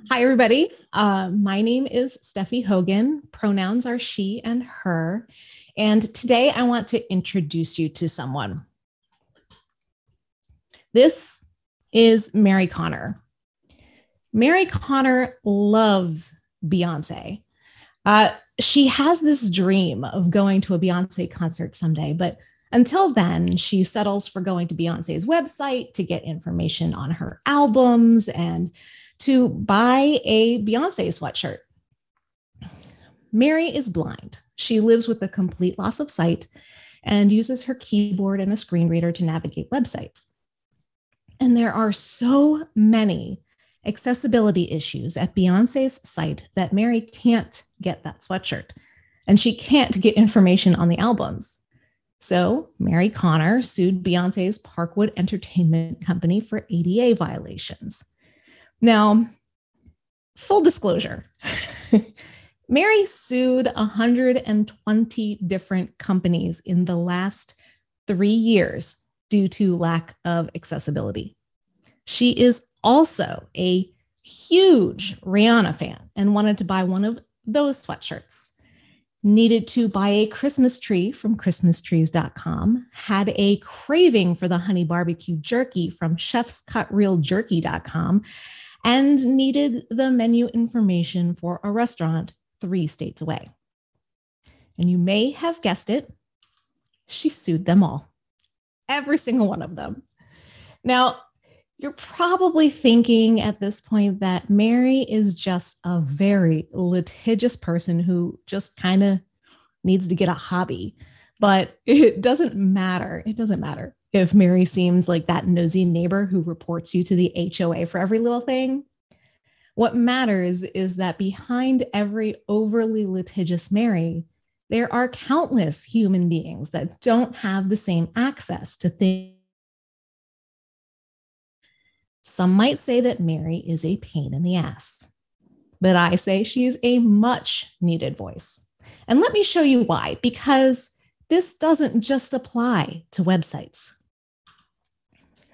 Hi, everybody. My name is Stephy Hogan. Pronouns are she and her. And today I want to introduce you to someone. This is Mary Connor. Mary Connor loves Beyonce. She has this dream of going to a Beyonce concert someday, but until then, she settles for going to Beyonce's website to get information on her albums and to buy a Beyonce sweatshirt. Mary is blind. She lives with a complete loss of sight and uses her keyboard and a screen reader to navigate websites. And there are so many accessibility issues at Beyonce's site that Mary can't get that sweatshirt, and she can't get information on the albums. So Mary Connor sued Beyonce's Parkwood Entertainment Company for ADA violations. Now, full disclosure, Mary sued 120 different companies in the last 3 years due to lack of accessibility. She is also a huge Rihanna fan and wanted to buy one of those sweatshirts. Needed to buy a Christmas tree from christmastrees.com, had a craving for the honey barbecue jerky from chefscutrealjerky.com, and needed the menu information for a restaurant 3 states away. And you may have guessed it, she sued them all, every single one of them. Now, you're probably thinking at this point that Mary is just a very litigious person who just kind of needs to get a hobby. But it doesn't matter. It doesn't matter if Mary seems like that nosy neighbor who reports you to the HOA for every little thing. What matters is that behind every overly litigious Mary, there are countless human beings that don't have the same access to things. Some might say that Mary is a pain in the ass, but I say she's a much needed voice. And let me show you why, because this doesn't just apply to websites.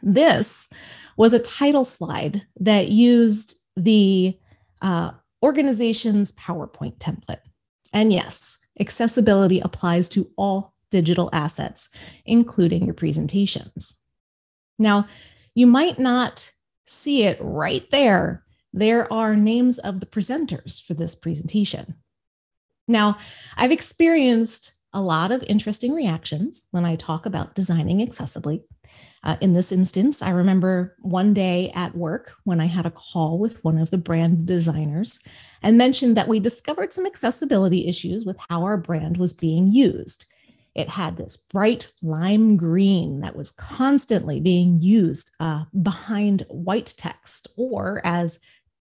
This was a title slide that used the organization's PowerPoint template. And yes, accessibility applies to all digital assets, including your presentations. Now, you might not see it right there. There are names of the presenters for this presentation. Now, I've experienced a lot of interesting reactions when I talk about designing accessibly. In this instance, I remember one day at work when I had a call with one of the brand designers and mentioned that we discovered some accessibility issues with how our brand was being used. It had this bright lime green that was constantly being used behind white text or as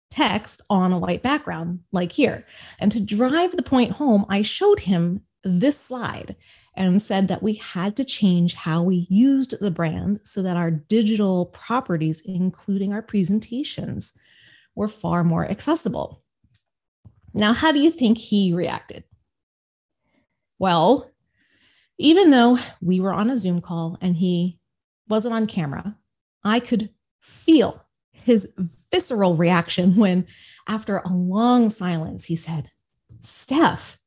text on a white background, like here. And to drive the point home, I showed him this slide and said that we had to change how we used the brand so that our digital properties, including our presentations, were far more accessible. Now, how do you think he reacted? Well, even though we were on a Zoom call and he wasn't on camera, I could feel his visceral reaction when, after a long silence, he said, "Steph,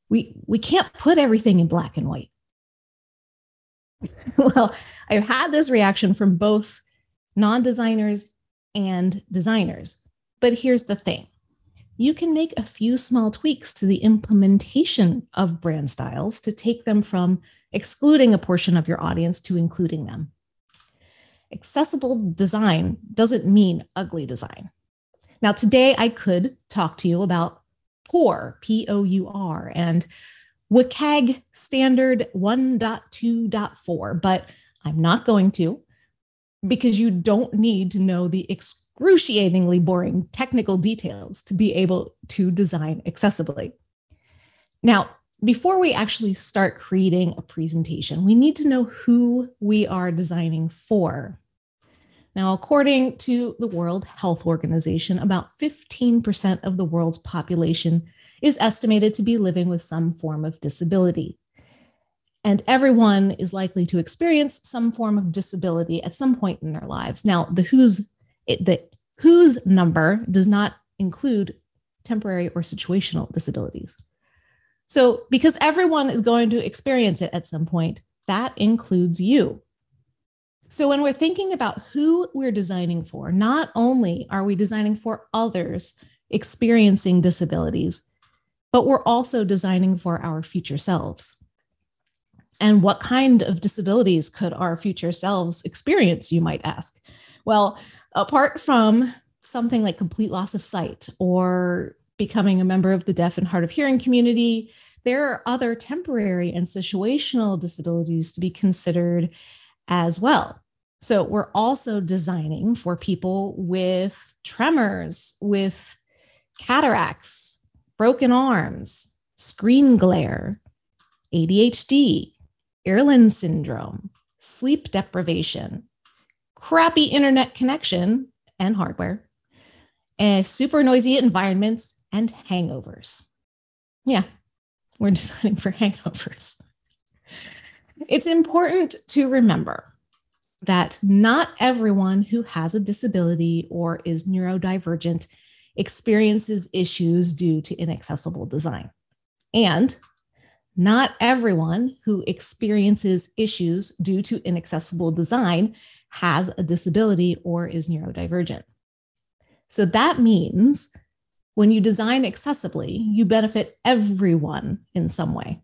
we can't put everything in black and white." Well, I've had this reaction from both non-designers and designers, but here's the thing. You can make a few small tweaks to the implementation of brand styles to take them from excluding a portion of your audience to including them. Accessible design doesn't mean ugly design. Now, today I could talk to you about POUR, P-O-U-R, and WCAG standard 1.2.4, but I'm not going to, because you don't need to know the excruciatingly boring technical details to be able to design accessibly. Now, before we actually start creating a presentation, we need to know who we are designing for. Now, according to the World Health Organization, about 15% of the world's population is estimated to be living with some form of disability. And everyone is likely to experience some form of disability at some point in their lives. Now, the WHO's number does not include temporary or situational disabilities. So because everyone is going to experience it at some point, that includes you. So when we're thinking about who we're designing for, not only are we designing for others experiencing disabilities, but we're also designing for our future selves. And what kind of disabilities could our future selves experience, you might ask? Well, apart from something like complete loss of sight or becoming a member of the deaf and hard of hearing community, there are other temporary and situational disabilities to be considered as well. So we're also designing for people with tremors, with cataracts, broken arms, screen glare, ADHD, Irlen syndrome, sleep deprivation, crappy internet connection and hardware, and super noisy environments, and hangovers. Yeah, we're designing for hangovers. It's important to remember that not everyone who has a disability or is neurodivergent experiences issues due to inaccessible design. And not everyone who experiences issues due to inaccessible design has a disability or is neurodivergent. So that means when you design accessibly, you benefit everyone in some way.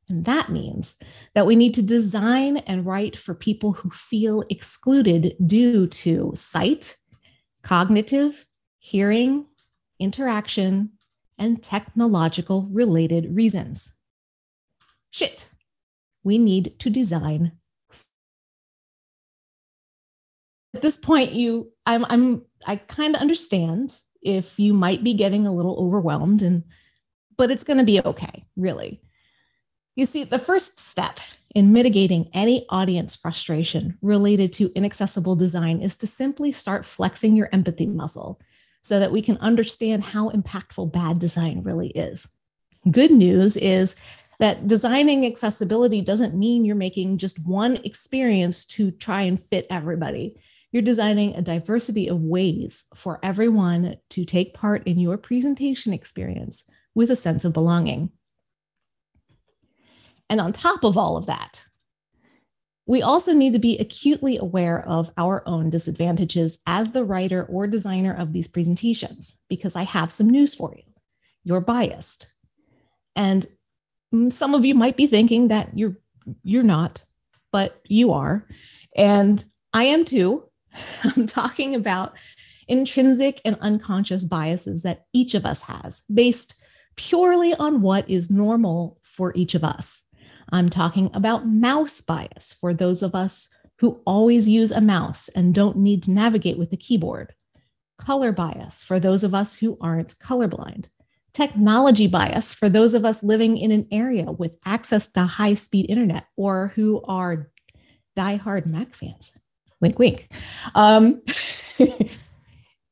And that means that we need to design and write for people who feel excluded due to sight, cognitive, hearing, interaction, and technological related reasons. Shit, we need to design. At this point, I kind of understand if you might be getting a little overwhelmed, but it's going to be okay, really. You see, the first step in mitigating any audience frustration related to inaccessible design is to simply start flexing your empathy muscle so that we can understand how impactful bad design really is. Good news is that designing accessibility doesn't mean you're making just one experience to try and fit everybody. You're designing a diversity of ways for everyone to take part in your presentation experience with a sense of belonging. And on top of all of that, we also need to be acutely aware of our own disadvantages as the writer or designer of these presentations, because I have some news for you. You're biased. And some of you might be thinking that you're not, but you are. And I am too. I'm talking about intrinsic and unconscious biases that each of us has based purely on what is normal for each of us. I'm talking about mouse bias for those of us who always use a mouse and don't need to navigate with the keyboard. Color bias for those of us who aren't colorblind. Technology bias for those of us living in an area with access to high-speed internet or who are diehard Mac fans. Wink, wink.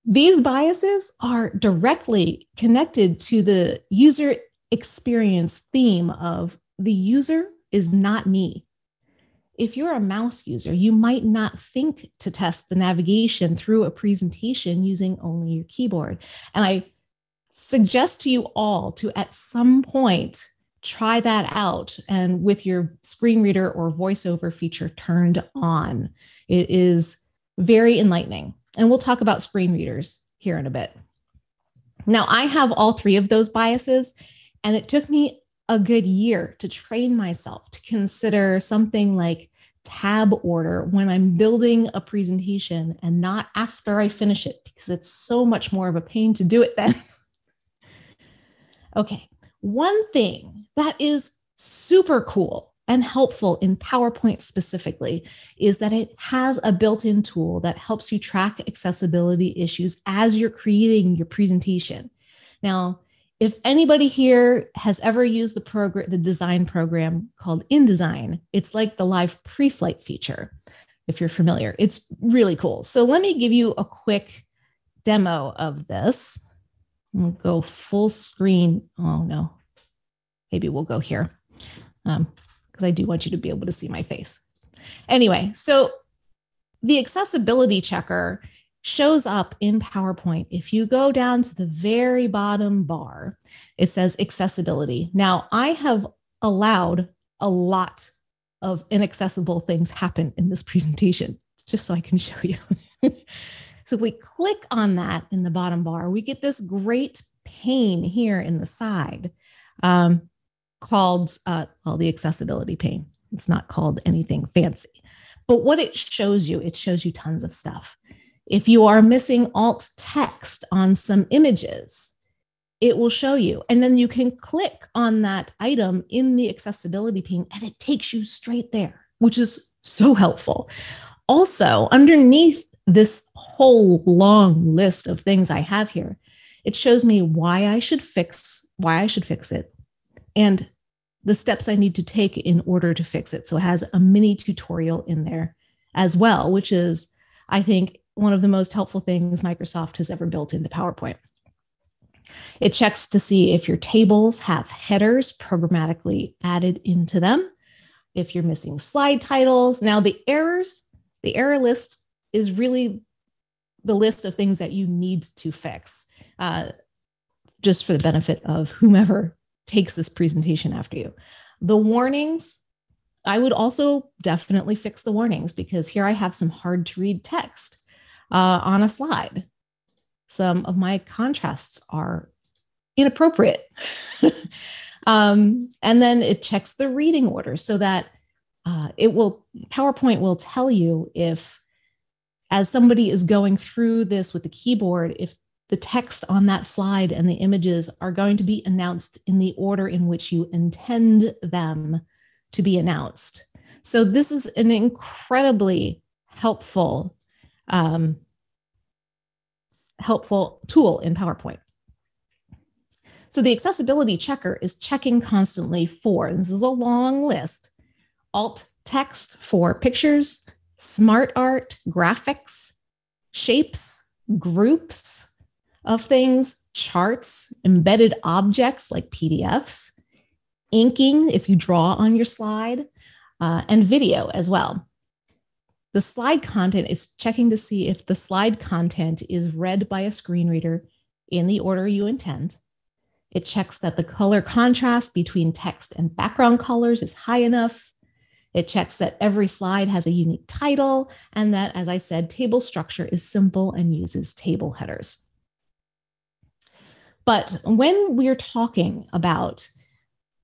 These biases are directly connected to the user experience theme of the user is not me. If you're a mouse user, you might not think to test the navigation through a presentation using only your keyboard. And I suggest to you all to at some point try that out and with your screen reader or voiceover feature turned on. It is very enlightening. And we'll talk about screen readers here in a bit. Now, I have all three of those biases, and it took me a good year to train myself to consider something like tab order when I'm building a presentation and not after I finish it, because it's so much more of a pain to do it then. Okay, one thing that is super cool and helpful in PowerPoint specifically is that it has a built-in tool that helps you track accessibility issues as you're creating your presentation. Now, if anybody here has ever used the design program called InDesign, it's like the live pre-flight feature, if you're familiar. It's really cool. So let me give you a quick demo of this. We'll go full screen. Oh no, maybe we'll go here because I do want you to be able to see my face. Anyway, so the accessibility checker shows up in PowerPoint. If you go down to the very bottom bar, it says accessibility. Now, I have allowed a lot of inaccessible things happen in this presentation, just so I can show you. So if we click on that in the bottom bar, we get this great pane here in the side called the accessibility pane. It's not called anything fancy. But what it shows you tons of stuff. If you are missing alt text on some images, it will show you. And then you can click on that item in the accessibility pane and it takes you straight there, which is so helpful. Also, underneath this whole long list of things I have here, it shows me why I should fix it and the steps I need to take in order to fix it. So it has a mini tutorial in there as well, which is, I think, one of the most helpful things Microsoft has ever built into PowerPoint. It checks to see if your tables have headers programmatically added into them, if you're missing slide titles. Now, the error list is really the list of things that you need to fix, just for the benefit of whomever takes this presentation after you. The warnings, I would also definitely fix the warnings, because here I have some hard to read text on a slide. Some of my contrasts are inappropriate. And then it checks the reading order so that PowerPoint will tell you if, as somebody is going through this with the keyboard, if the text on that slide and the images are going to be announced in the order in which you intend them to be announced. So this is an incredibly helpful tool in PowerPoint. So the accessibility checker is checking constantly for, this is a long list, alt text for pictures, smart art, graphics, shapes, groups of things, charts, embedded objects like PDFs, inking if you draw on your slide, and video as well. The slide content is checking to see if the slide content is read by a screen reader in the order you intend. It checks that the color contrast between text and background colors is high enough. It checks that every slide has a unique title and that, as I said, table structure is simple and uses table headers. But when we're talking about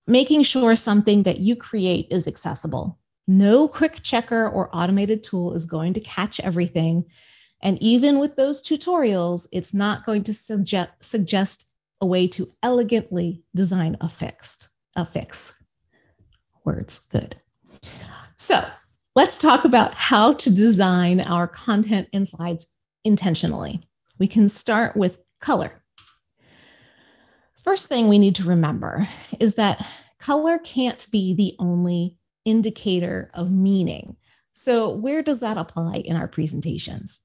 making sure something that you create is accessible, no quick checker or automated tool is going to catch everything. And even with those tutorials, it's not going to suggest a way to elegantly design a fix. Words, good. So let's talk about how to design our content and slides intentionally. We can start with color. First thing we need to remember is that color can't be the only indicator of meaning. So where does that apply in our presentations?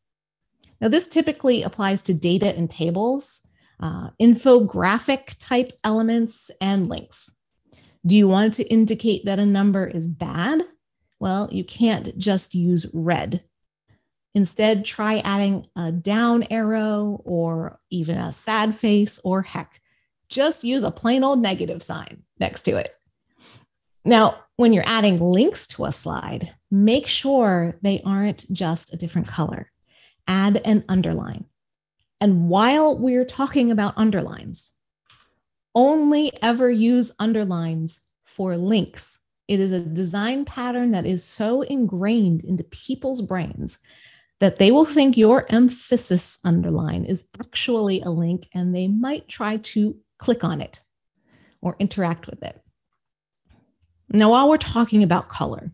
Now, this typically applies to data and tables, infographic type elements, and links. Do you want to indicate that a number is bad? Well, you can't just use red. Instead, try adding a down arrow or even a sad face, or heck, just use a plain old negative sign next to it. Now, when you're adding links to a slide, make sure they aren't just a different color. Add an underline. And while we're talking about underlines, only ever use underlines for links. It is a design pattern that is so ingrained into people's brains that they will think your emphasis underline is actually a link, and they might try to click on it or interact with it. Now, while we're talking about color,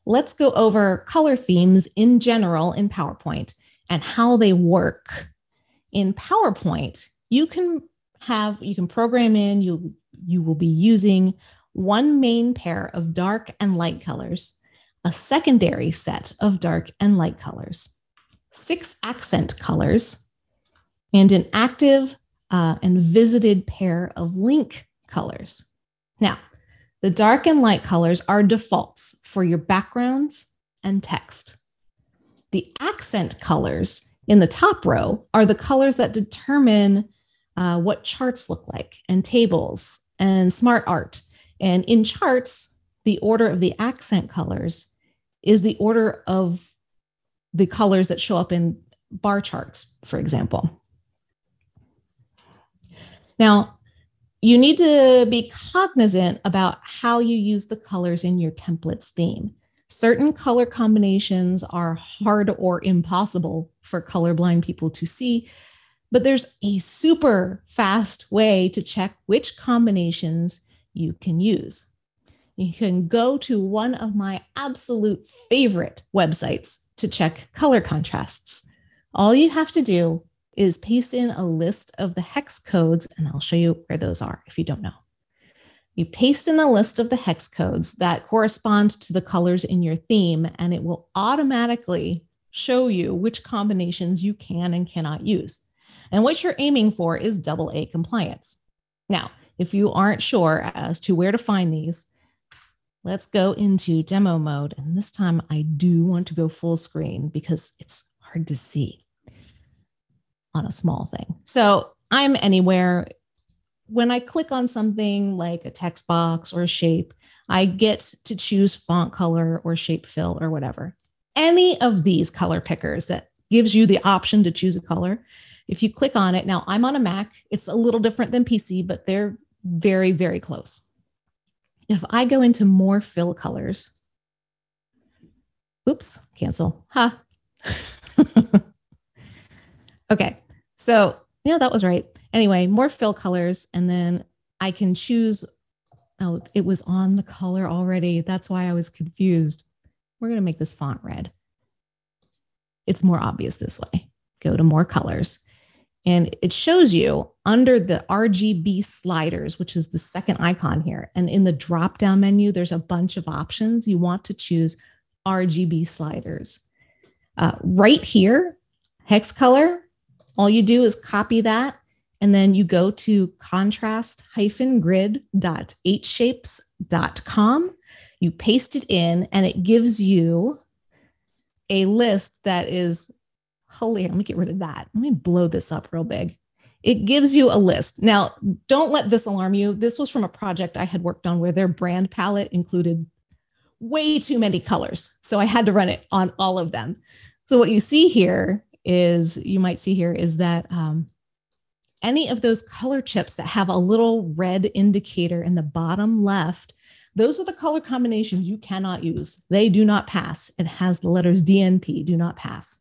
let's go over color themes in general in PowerPoint and how they work. In PowerPoint, you can program in, you will be using one main pair of dark and light colors, a secondary set of dark and light colors, 6 accent colors, and an active and visited pair of link colors. Now, the dark and light colors are defaults for your backgrounds and text. The accent colors In the top row are the colors that determine what charts look like, and tables and smart art. And in charts, the order of the accent colors is the order of the colors that show up in bar charts, for example. Now, you need to be cognizant about how you use the colors in your template's theme. Certain color combinations are hard or impossible for colorblind people to see, but there's a super fast way to check which combinations you can use. You can go to one of my absolute favorite websites to check color contrasts. All you have to do is paste in a list of the hex codes, and I'll show you where those are if you don't know. You paste in a list of the hex codes that correspond to the colors in your theme, and it will automatically show you which combinations you can and cannot use. And what you're aiming for is AA compliance. Now, if you aren't sure as to where to find these, let's go into demo mode. And this time I do want to go full screen because it's hard to see on a small thing. So I'm anywhere. When I click on something like a text box or a shape, I get to choose font color or shape fill or whatever. Any of these color pickers that gives you the option to choose a color. If you click on it, now I'm on a Mac, it's a little different than PC, but they're very, very close. If I go into more fill colors, oops, cancel, ha. Okay, so yeah, that was right. Anyway, more fill colors, and then I can choose, oh, it was on the color already. That's why I was confused. We're gonna make this font red. It's more obvious this way. Go to more colors. And it shows you under the RGB sliders, which is the second icon here. And in the drop-down menu, there's a bunch of options. You want to choose RGB sliders. Right here, hex color, all you do is copy that, and then you go to contrast-grid.hshapes.com. You paste it in, and it gives you a list that is holy. Let me get rid of that. Let me blow this up real big. It gives you a list. Now, don't let this alarm you. This was from a project I had worked on where their brand palette included way too many colors. So I had to run it on all of them. So what you see here is, you might see here is that any of those color chips that have a little red indicator in the bottom left, those are the color combinations you cannot use. They do not pass. It has the letters DNP, do not pass.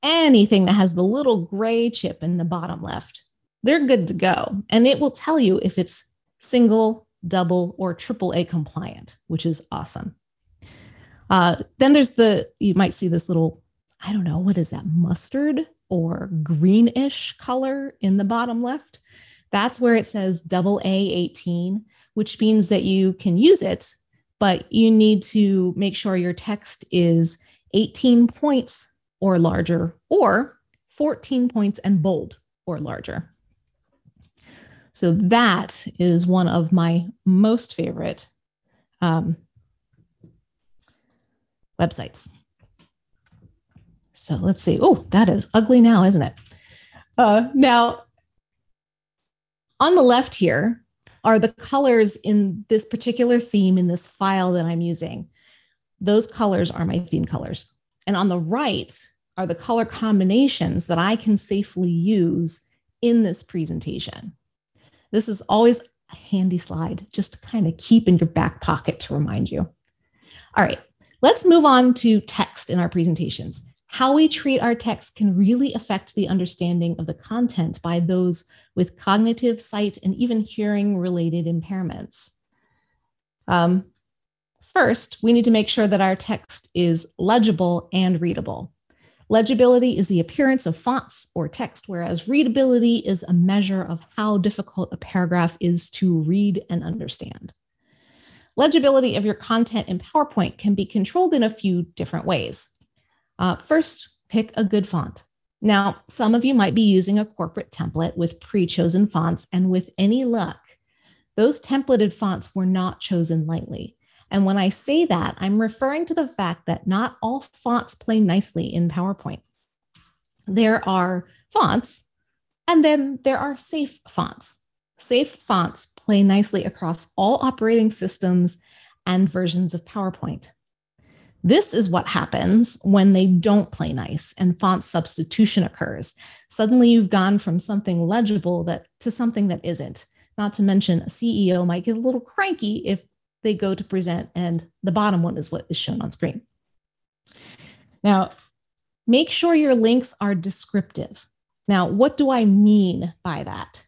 Anything that has the little gray chip in the bottom left, they're good to go. And it will tell you if it's single, double, or AAA compliant, which is awesome. Then there's you might see this little, I don't know, what is that, mustard or greenish color in the bottom left. That's where it says AA 18, which means that you can use it, but you need to make sure your text is 18 points or larger, or 14 points and bold or larger. So that is one of my most favorite websites. So let's see. Oh, that is ugly now, isn't it? Now, on the left here are the colors in this particular theme in this file that I'm using. Those colors are my theme colors. And on the right are the color combinations that I can safely use in this presentation. This is always a handy slide just to kind of keep in your back pocket to remind you. All right, let's move on to text in our presentations. How we treat our text can really affect the understanding of the content by those with cognitive, sight, and even hearing-related impairments. First, we need to make sure that our text is legible and readable. Legibility is the appearance of fonts or text, whereas readability is a measure of how difficult a paragraph is to read and understand. Legibility of your content in PowerPoint can be controlled in a few different ways. First, pick a good font. Now, some of you might be using a corporate template with pre-chosen fonts, and with any luck, those templated fonts were not chosen lightly. And when I say that, I'm referring to the fact that not all fonts play nicely in PowerPoint. There are fonts, and then there are safe fonts. Safe fonts play nicely across all operating systems and versions of PowerPoint. This is what happens when they don't play nice and font substitution occurs. Suddenly you've gone from something legible to something that isn't. Not to mention a CEO might get a little cranky if they go to present and the bottom one is what is shown on screen. Now, make sure your links are descriptive. Now, what do I mean by that?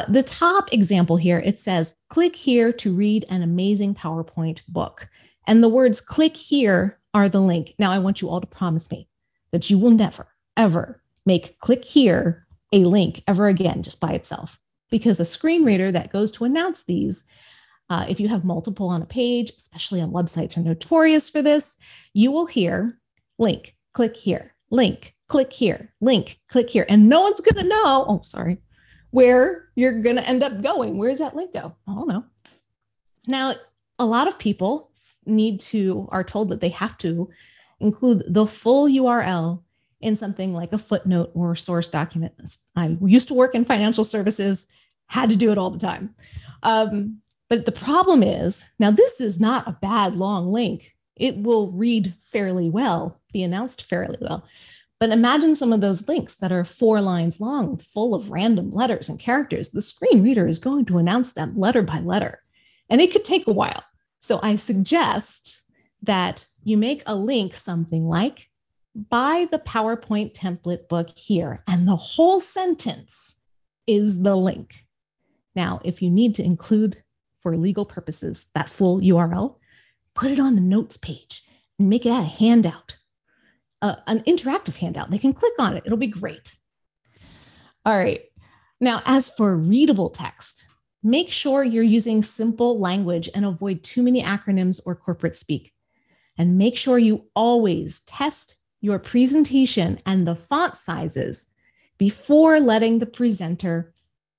The top example here, it says, click here to read an amazing PowerPoint book. And the words click here are the link. Now, I want you all to promise me that you will never, ever make click here a link ever again just by itself. Because a screen reader that goes to announce these, if you have multiple on a page, especially on websites are notorious for this, you will hear link, click here, link, click here, link, click here. And no one's going to know, where you're going to end up going. Where does that link go? I don't know. Now, a lot of people are told that they have to include the full URL in something like a footnote or source document. I used to work in financial services, had to do it all the time. But the problem is, now this is not a bad long link. It will read fairly well, be announced fairly well. But imagine some of those links that are 4 lines long, full of random letters and characters. The screen reader is going to announce them letter by letter, and it could take a while. So I suggest that you make a link something like, buy the PowerPoint template book here, and the whole sentence is the link. Now, if you need to include, for legal purposes, that full URL, put it on the notes page and make it a handout. An interactive handout. They can click on it. It'll be great. All right. Now, as for readable text, make sure you're using simple language and avoid too many acronyms or corporate speak. And make sure you always test your presentation and the font sizes before letting the presenter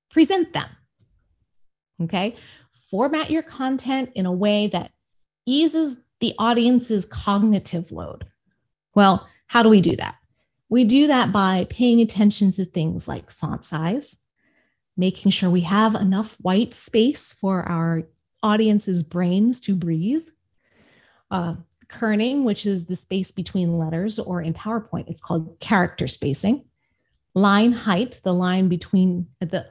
present them. Okay? Format your content in a way that eases the audience's cognitive load. Well, how do we do that? We do that by paying attention to things like font size, making sure we have enough white space for our audience's brains to breathe, kerning, which is the space between letters, or in PowerPoint, it's called character spacing, line height, the line between the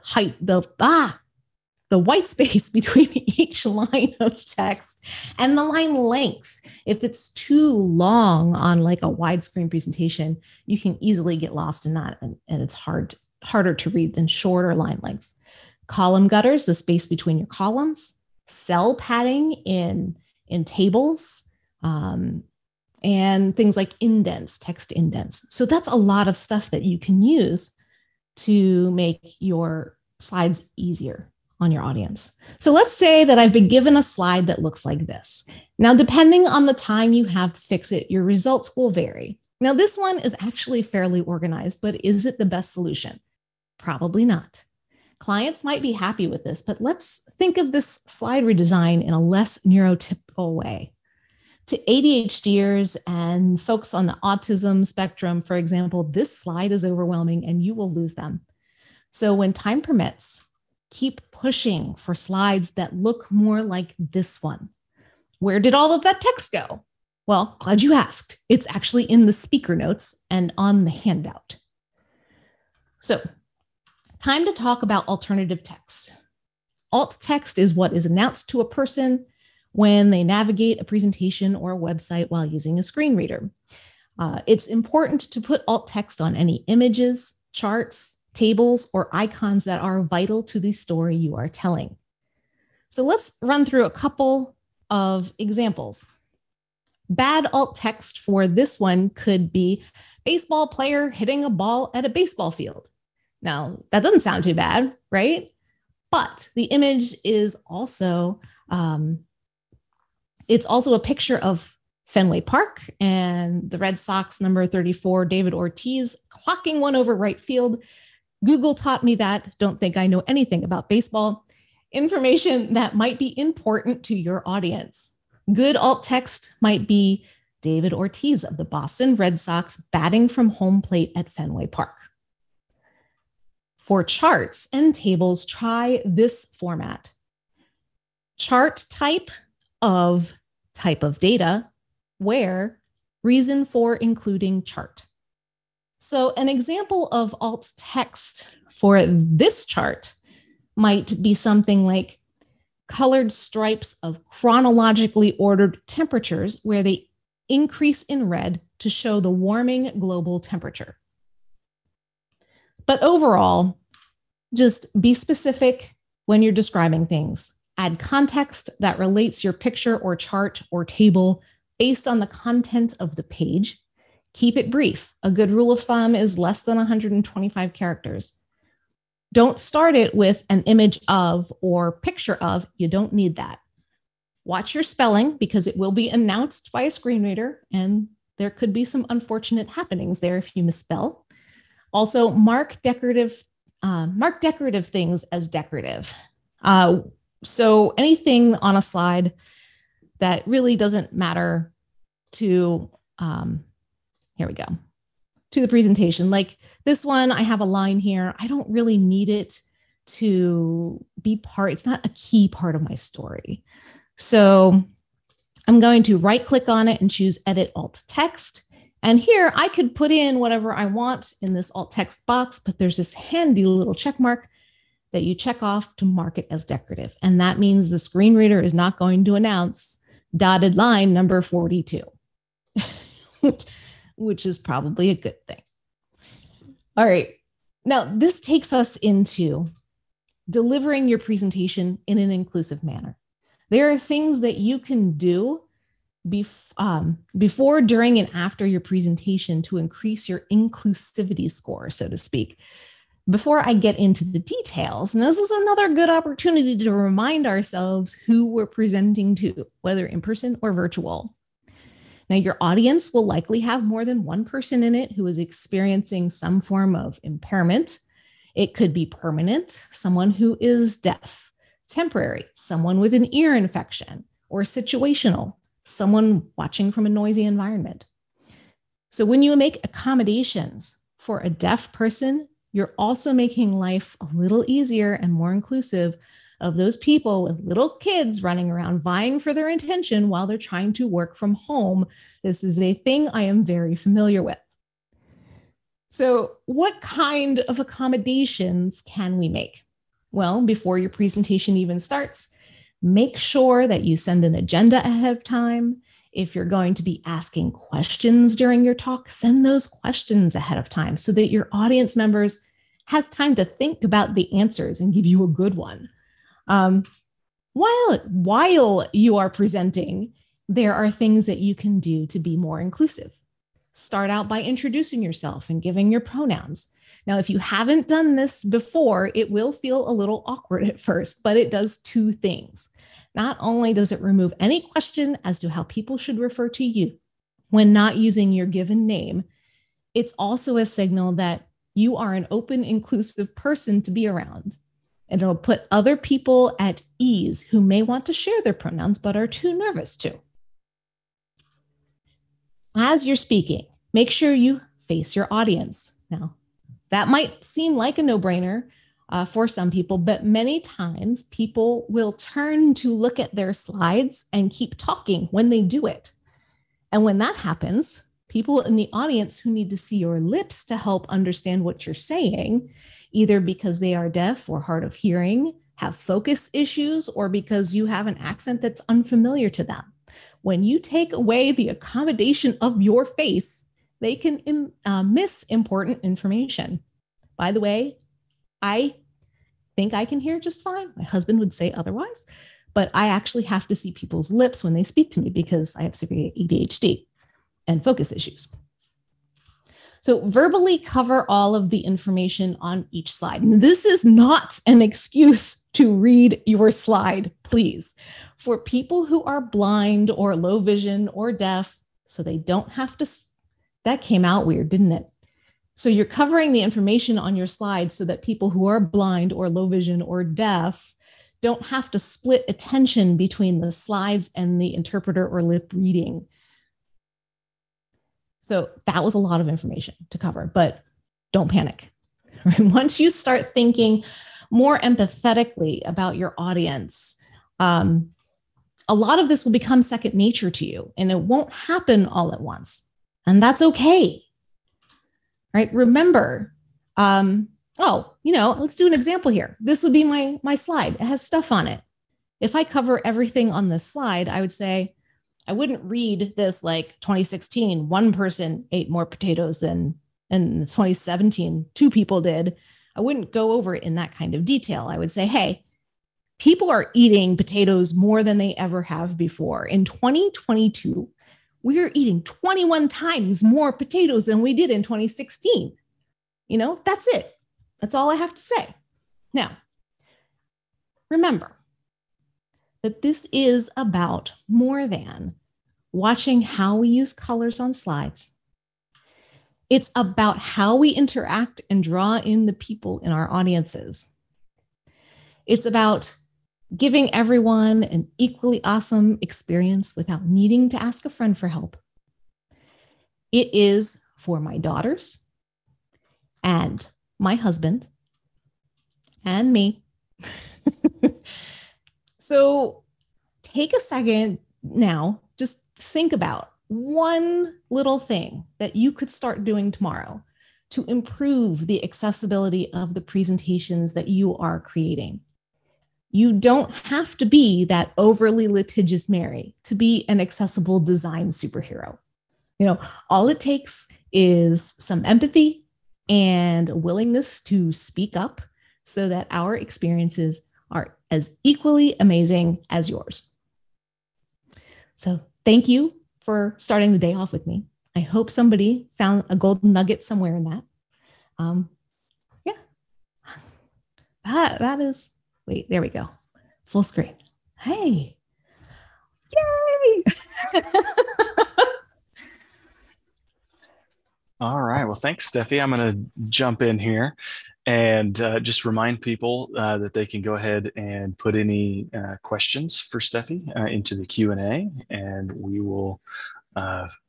white space between each line of text, and the line length. If it's too long on like a widescreen presentation, you can easily get lost in that, and it's harder to read than shorter line lengths. Column gutters, the space between your columns, cell padding in tables, and things like indents, text indents. So that's a lot of stuff that you can use to make your slides easier on your audience. So let's say that I've been given a slide that looks like this. Now, depending on the time you have to fix it, your results will vary. Now, this one is actually fairly organized, but is it the best solution? Probably not. Clients might be happy with this, but let's think of this slide redesign in a less neurotypical way. To ADHDers and folks on the autism spectrum, for example, this slide is overwhelming and you will lose them. So when time permits, keep pushing for slides that look more like this one. Where did all of that text go? Well, glad you asked. It's actually in the speaker notes and on the handout. So, time to talk about alternative text. Alt text is what is announced to a person when they navigate a presentation or a website while using a screen reader. It's important to put alt text on any images, charts, tables, or icons that are vital to the story you are telling. So let's run through a couple of examples. Bad alt text for this one could be baseball player hitting a ball at a baseball field. Now, that doesn't sound too bad, right? But the image is also, it's also a picture of Fenway Park and the Red Sox number 34, David Ortiz, clocking one over right field. Google taught me that. Don't think I know anything about baseball. Information that might be important to your audience. Good alt text might be David Ortiz of the Boston Red Sox batting from home plate at Fenway Park. For charts and tables, try this format. Chart type of data, where, reason for including chart. So an example of alt text for this chart might be something like colored stripes of chronologically ordered temperatures where they increase in red to show the warming global temperature. But overall, just be specific when you're describing things. Add context that relates your picture or chart or table based on the content of the page. Keep it brief. A good rule of thumb is less than 125 characters. Don't start it with an image of or picture of. You don't need that. Watch your spelling because it will be announced by a screen reader, and there could be some unfortunate happenings there if you misspell. Also, mark decorative things as decorative. So anything on a slide that really doesn't matter to, here we go, to the presentation. Like this one, I have a line here. I don't really need it to be it's not a key part of my story. So I'm going to right click on it and choose Edit Alt Text. And here I could put in whatever I want in this alt text box, but there's this handy little check mark that you check off to mark it as decorative. And that means the screen reader is not going to announce dotted line number 42, which is probably a good thing. All right. Now, this takes us into delivering your presentation in an inclusive manner. There are things that you can do before, during, and after your presentation to increase your inclusivity score, so to speak. Before I get into the details, and this is another good opportunity to remind ourselves who we're presenting to, whether in person or virtual. Now, your audience will likely have more than one person in it who is experiencing some form of impairment. It could be permanent, someone who is deaf, temporary, someone with an ear infection, or situational, someone watching from a noisy environment. So when you make accommodations for a deaf person, you're also making life a little easier and more inclusive of those people with little kids running around vying for their attention while they're trying to work from home. This is a thing I am very familiar with. So what kind of accommodations can we make? Well, before your presentation even starts, make sure that you send an agenda ahead of time. If you're going to be asking questions during your talk, send those questions ahead of time so that your audience members has time to think about the answers and give you a good one. While you are presenting, there are things that you can do to be more inclusive. Start out by introducing yourself and giving your pronouns. Now, if you haven't done this before, it will feel a little awkward at first, but it does two things. Not only does it remove any question as to how people should refer to you when not using your given name, it's also a signal that you are an open, inclusive person to be around. And it'll put other people at ease who may want to share their pronouns but are too nervous to. As you're speaking, make sure you face your audience. Now, that might seem like a no-brainer for some people, but many times people will turn to look at their slides and keep talking when they do it. And when that happens, people in the audience who need to see your lips to help understand what you're saying, either because they are deaf or hard of hearing, have focus issues, or because you have an accent that's unfamiliar to them. When you take away the accommodation of your face, they can miss important information. By the way, I think I can hear just fine. My husband would say otherwise, but I actually have to see people's lips when they speak to me because I have severe ADHD and focus issues. So verbally cover all of the information on each slide. And this is not an excuse to read your slide, please. For people who are blind or low vision or deaf, so they don't have to, that came out weird, didn't it? So you're covering the information on your slide so that people who are blind or low vision or deaf don't have to split attention between the slides and the interpreter or lip reading. So that was a lot of information to cover, but don't panic. Once you start thinking more empathetically about your audience, a lot of this will become second nature to you, and it won't happen all at once. And that's okay. Right? Remember, let's do an example here. This would be my slide. It has stuff on it. If I cover everything on this slide, I would say, I wouldn't read this like 2016, one person ate more potatoes than in 2017, two people did. I wouldn't go over it in that kind of detail. I would say, hey, people are eating potatoes more than they ever have before. In 2022, we are eating 21 times more potatoes than we did in 2016. That's it. That's all I have to say. Now, remember that this is about more than watching how we use colors on slides. It's about how we interact and draw in the people in our audiences. It's about giving everyone an equally awesome experience without needing to ask a friend for help. It is for my daughters and my husband and me. So take a second now, just think about one little thing that you could start doing tomorrow to improve the accessibility of the presentations that you are creating. You don't have to be that overly litigious Mary to be an accessible design superhero. All it takes is some empathy and a willingness to speak up so that our experiences are as equally amazing as yours. So thank you for starting the day off with me. I hope somebody found a golden nugget somewhere in that. That is, wait, there we go. Full screen. Hey, yay. All right. Well, thanks, Steffi. I'm going to jump in here and just remind people that they can go ahead and put any questions for Steffi into the Q&A, and we will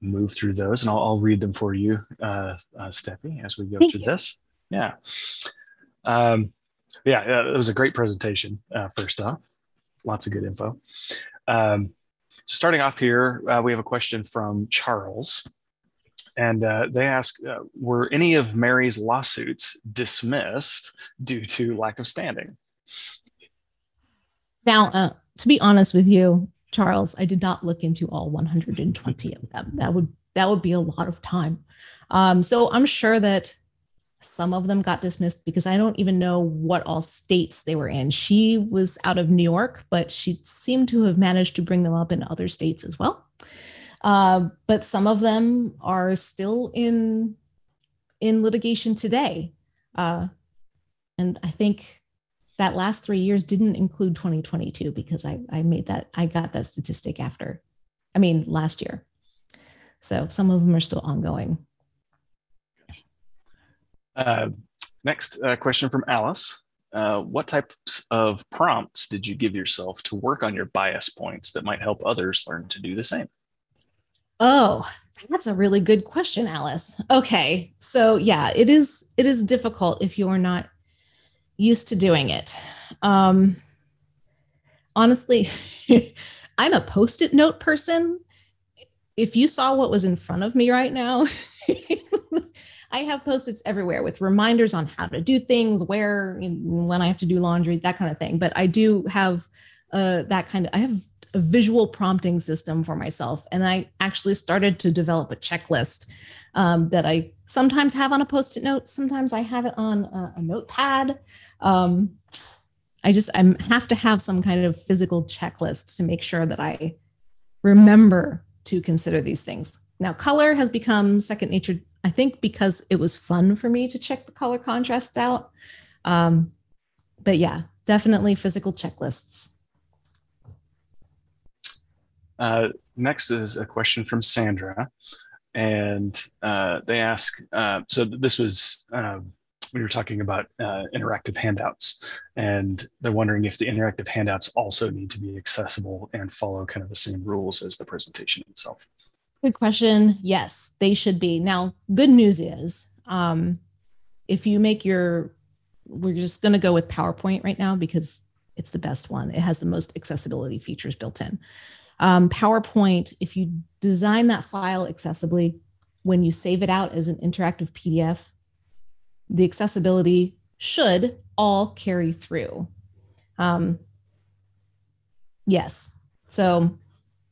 move through those. And I'll read them for you, Steffi, as we go through this. Yeah. It was a great presentation, first off. Lots of good info. So starting off here, we have a question from Charles. And they ask, were any of Mary's lawsuits dismissed due to lack of standing? Now, to be honest with you, Charles, I did not look into all 120 of them. That would be a lot of time. So I'm sure that some of them got dismissed because I don't even know what all states they were in. She was out of New York, but she seemed to have managed to bring them up in other states as well. But some of them are still in litigation today. And I think that last 3 years didn't include 2022 because I got that statistic last year. So some of them are still ongoing. Next question from Alice. What types of prompts did you give yourself to work on your bias points that might help others learn to do the same? Oh, that's a really good question, Alice. Okay. So yeah, it is difficult if you're not used to doing it. Honestly, I'm a Post-it note person. If you saw what was in front of me right now, I have Post-its everywhere with reminders on how to do things, where, when I have to do laundry, that kind of thing. But I do have I have a visual prompting system for myself. And I actually started to develop a checklist that I sometimes have on a Post-it note. Sometimes I have it on a notepad. I have to have some kind of physical checklist to make sure that I remember to consider these things. Now, color has become second nature, I think, because it was fun for me to check the color contrasts out. But yeah, definitely physical checklists. Next is a question from Sandra, and they ask, so this was, we were talking about interactive handouts, and they're wondering if the interactive handouts also need to be accessible and follow kind of the same rules as the presentation itself. Good question. Yes, they should be. Now, good news is if you make we're just going to go with PowerPoint right now because it's the best one. It has the most accessibility features built in. PowerPoint, if you design that file accessibly, when you save it out as an interactive PDF, the accessibility should all carry through. Yes. So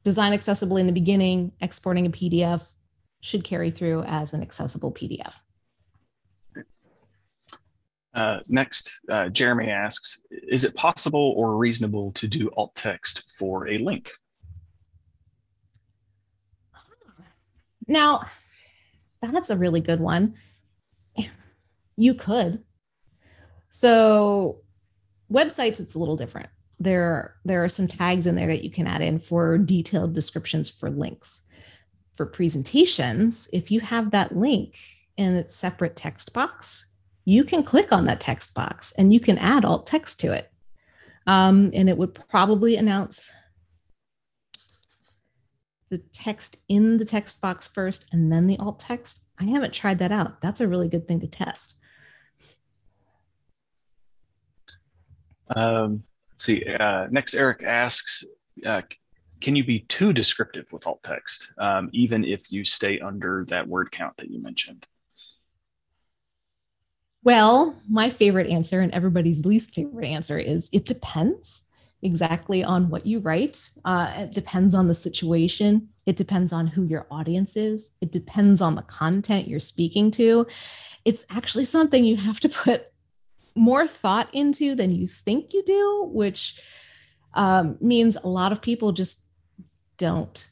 design accessibly in the beginning, exporting a PDF should carry through as an accessible PDF. Next, Jeremy asks, is it possible or reasonable to do alt text for a link? Now, that's a really good one. You could. So websites, it's a little different. There are some tags in there that you can add in for detailed descriptions for links. For presentations, if you have that link in its separate text box, you can click on that text box and you can add alt text to it. And it would probably announce the text in the text box first and then the alt text. I haven't tried that out. That's a really good thing to test. Let's see. Next, Eric asks, can you be too descriptive with alt text, even if you stay under that word count that you mentioned? Well, my favorite answer and everybody's least favorite answer is it depends exactly on what you write. It depends on the situation. It depends on who your audience is. It depends on the content you're speaking to. It's actually something you have to put more thought into than you think you do, which means a lot of people just don't,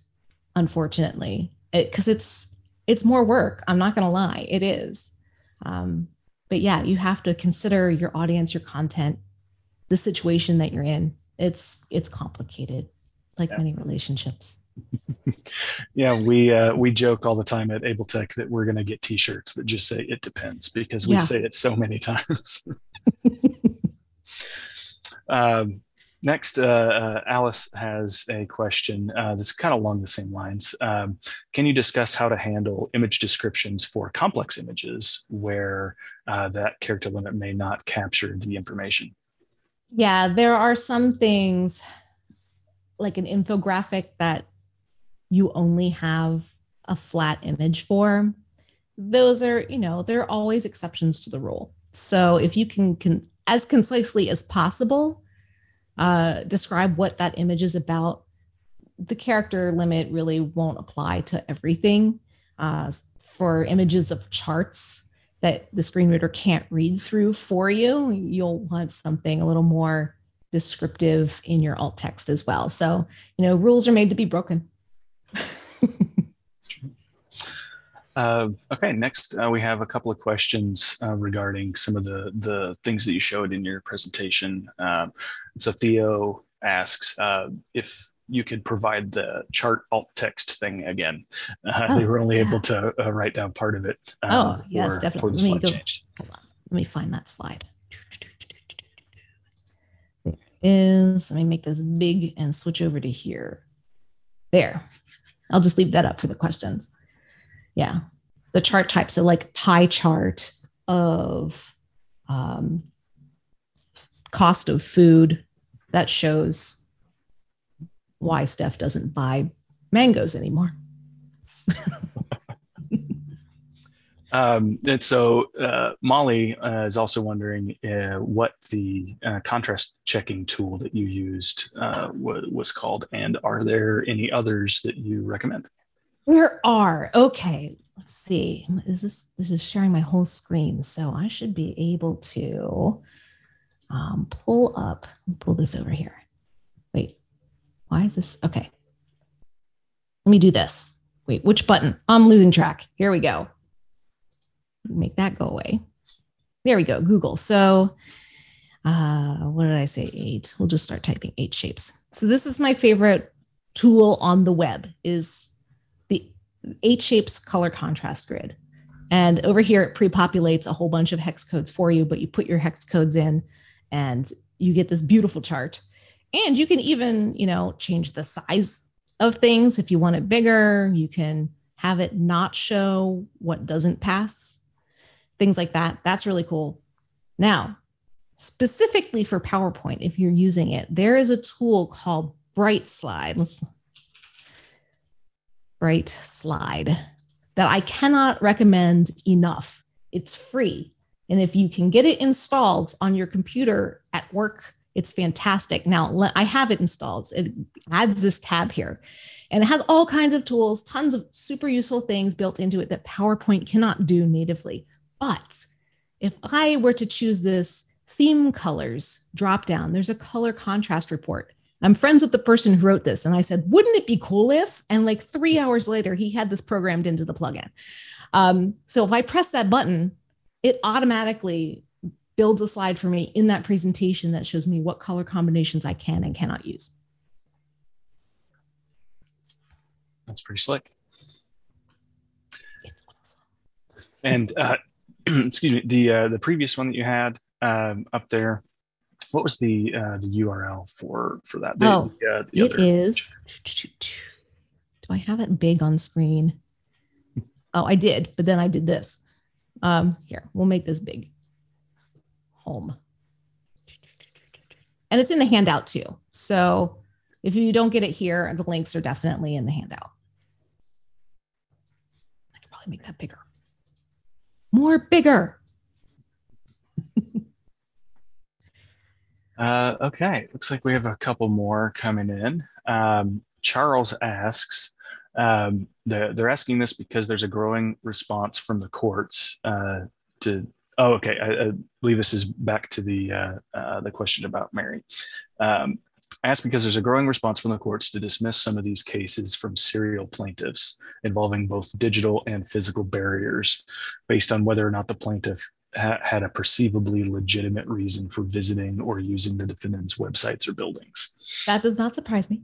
unfortunately, because it's more work. I'm not going to lie, it is. But yeah, you have to consider your audience, your content, the situation that you're in. It's complicated, like many relationships. Yeah, we joke all the time at AbleTech that we're going to get T-shirts that just say "it depends" because we say it so many times. Next, Alice has a question that's kind of along the same lines. Can you discuss how to handle image descriptions for complex images where that character limit may not capture the information? Yeah, there are some things like an infographic that you only have a flat image for. Those are, there are always exceptions to the rule. So if you can as concisely as possible, describe what that image is about, the character limit really won't apply to everything. For images of charts that the screen reader can't read through for you, you'll want something a little more descriptive in your alt text as well. So, rules are made to be broken. Okay, next we have a couple of questions regarding some of the things that you showed in your presentation. So Theo asks if you could provide the chart alt text thing again. They were only able to write down part of it. Yes, definitely. Let me find that slide. There it is. Let me make this big and switch over to here. There. I'll just leave that up for the questions. Yeah. The chart type. So like pie chart of cost of food that shows why Steph doesn't buy mangoes anymore. And so Molly is also wondering what the contrast checking tool that you used was called, and are there any others that you recommend? There are. Okay, let's see. This is sharing my whole screen, so I should be able to pull this over here. Wait, why is this? Okay, let me do this. Wait, which button? I'm losing track. Here we go. Make that go away. There we go, Google. So what did I say? 8. We'll just start typing 8 shapes. So this is my favorite tool on the web, is the 8 shapes color contrast grid. And over here, it pre-populates a whole bunch of hex codes for you, but you put your hex codes in and you get this beautiful chart. And you can even, change the size of things. If you want it bigger, you can have it not show what doesn't pass, things like that. That's really cool. Now, specifically for PowerPoint, if you're using it, there is a tool called Bright Slide that I cannot recommend enough. It's free. And if you can get it installed on your computer at work, it's fantastic. Now, I have it installed. It adds this tab here, and it has all kinds of tools, tons of super useful things built into it that PowerPoint cannot do natively. But if I were to choose this theme colors dropdown, there's a color contrast report. I'm friends with the person who wrote this, and I said, wouldn't it be cool if? And like 3 hours later, he had this programmed into the plugin. So if I press that button, it automatically builds a slide for me in that presentation that shows me what color combinations I can and cannot use. That's pretty slick. It's awesome. And excuse me, the previous one that you had up there, what was the URL for that? It is. Do I have it big on screen? Oh, I did, but then I did this. Here, we'll make this big. Home. And it's in the handout too. So if you don't get it here, the links are definitely in the handout. I could probably make that bigger. More bigger. Okay, looks like we have a couple more coming in. Charles asks, they're asking this because there's a growing response from the courts to. Oh, okay. I believe this is back to the question about Mary. Asked because there's a growing response from the courts to dismiss some of these cases from serial plaintiffs involving both digital and physical barriers based on whether or not the plaintiff had a perceivably legitimate reason for visiting or using the defendant's websites or buildings. That does not surprise me.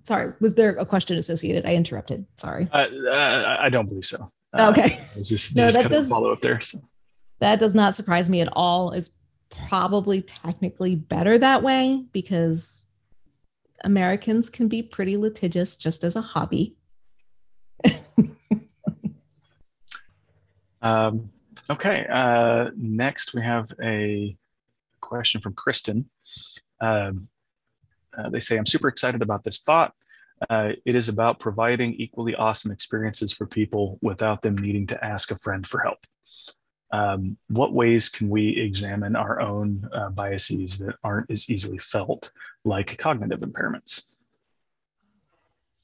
Sorry, was there a question associated? I interrupted. Sorry. I don't believe so. Okay. Just No, that kind of follow up there. So. That does not surprise me at all. It's probably technically better that way because Americans can be pretty litigious just as a hobby. Okay. Next, we have a question from Kristen. They say, I'm super excited about this thought. It is about providing equally awesome experiences for people without them needing to ask a friend for help. What ways can we examine our own biases that aren't as easily felt, like cognitive impairments?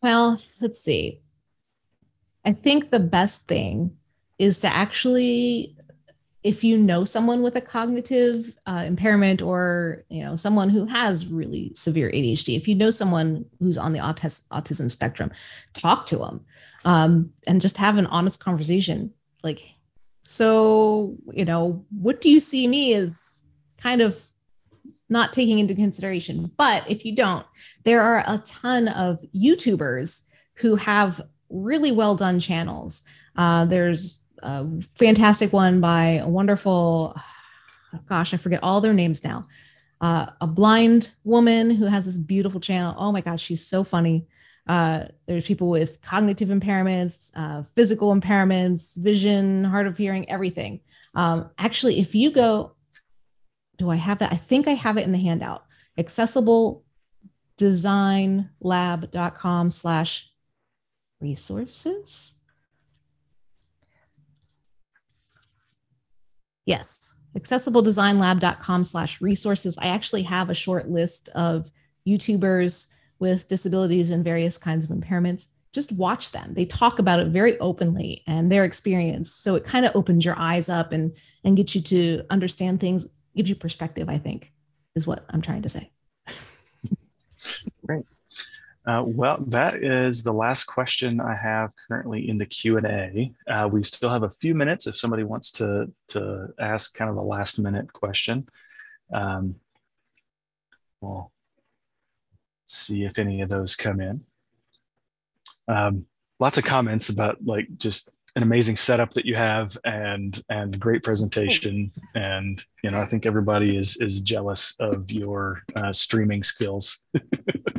Well, let's see. I think the best thing is to actually, if you know someone with a cognitive impairment or someone who has really severe ADHD, if you know someone who's on the autism spectrum, talk to them and just have an honest conversation. Like, so, what do you see me as kind of not taking into consideration? But if you don't, there are a ton of YouTubers who have really well done channels. There's a fantastic one by a wonderful, I forget all their names now. A blind woman who has this beautiful channel. Oh my gosh, she's so funny. There's people with cognitive impairments, physical impairments, vision, hard of hearing, everything. Actually, if you go, do I have that? I think I have it in the handout. accessibledesignlab.com/resources. Yes, accessibledesignlab.com/resources. I actually have a short list of YouTubers with disabilities and various kinds of impairments. Just watch them. They talk about it very openly and their experience. So it kind of opens your eyes up and gets you to understand things, gives you perspective, I think, is what I'm trying to say. Great. Well, that is the last question I have currently in the Q&A. We still have a few minutes if somebody wants to ask kind of a last minute question. We'll see if any of those come in. Lots of comments about like just an amazing setup that you have, and great presentation. And I think everybody is jealous of your streaming skills.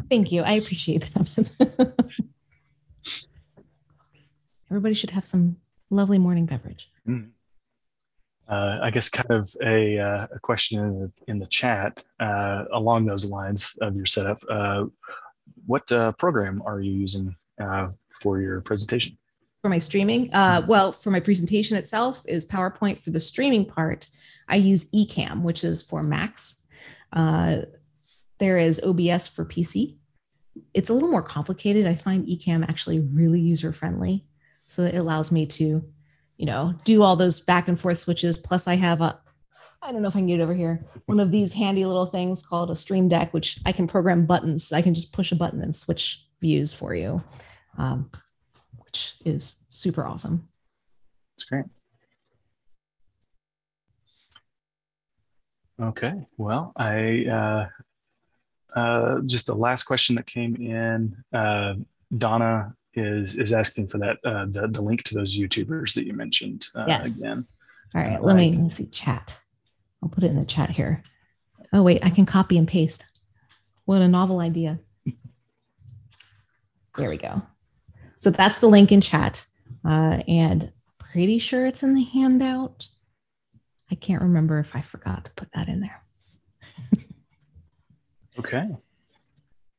Thank you. I appreciate that. Everybody should have some lovely morning beverage. I guess kind of a question in the chat along those lines of your setup. What program are you using for your presentation? For my streaming, well, for my presentation itself is PowerPoint. For the streaming part, I use Ecamm, which is for Macs. There is OBS for PC. It's a little more complicated. I find Ecamm actually really user-friendly. So it allows me to, do all those back and forth switches. Plus I have I don't know if I can get it over here, one of these handy little things called a Stream Deck, which I can program buttons. I can just push a button and switch views for you, which is super awesome. That's great. Okay, well, just the last question that came in, Donna is asking for that the link to those YouTubers that you mentioned yes. again. All right, let's see, chat. I'll put it in the chat here. Oh wait, I can copy and paste. What a novel idea. There we go. So that's the link in chat, and pretty sure it's in the handout. I can't remember if I forgot to put that in there. Okay.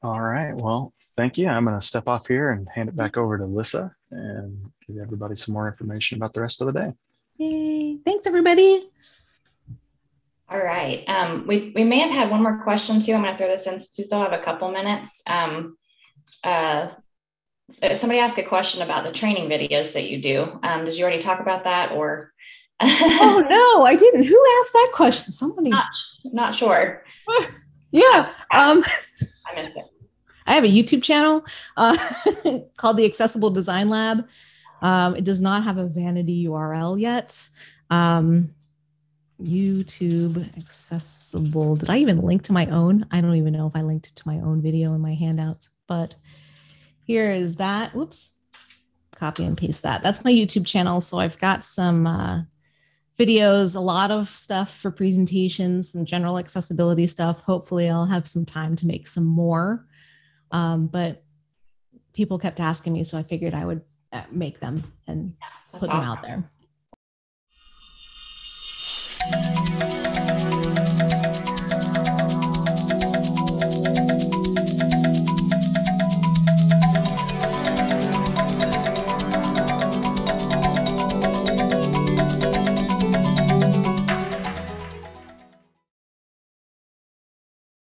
All right. Well, thank you. I'm going to step off here and hand it back over to Lissa and give everybody some more information about the rest of the day. Yay. Thanks, everybody. All right. We may have had one more question too. I'm going to throw this in since we still have a couple minutes. Somebody asked a question about the training videos that you do. Did you already talk about that, or? Oh no, I didn't. Who asked that question? Somebody. Not sure. Yeah. I missed it. I have a YouTube channel called the Accessible Design Lab. It does not have a vanity URL yet. YouTube accessible. Did I even link to my own? I don't even know if I linked to my own video in my handouts, but here is that. Whoops. Copy and paste that. That's my YouTube channel. So I've got some videos, a lot of stuff for presentations and general accessibility stuff. Hopefully I'll have some time to make some more. But people kept asking me, so I figured I would make them and put them out there.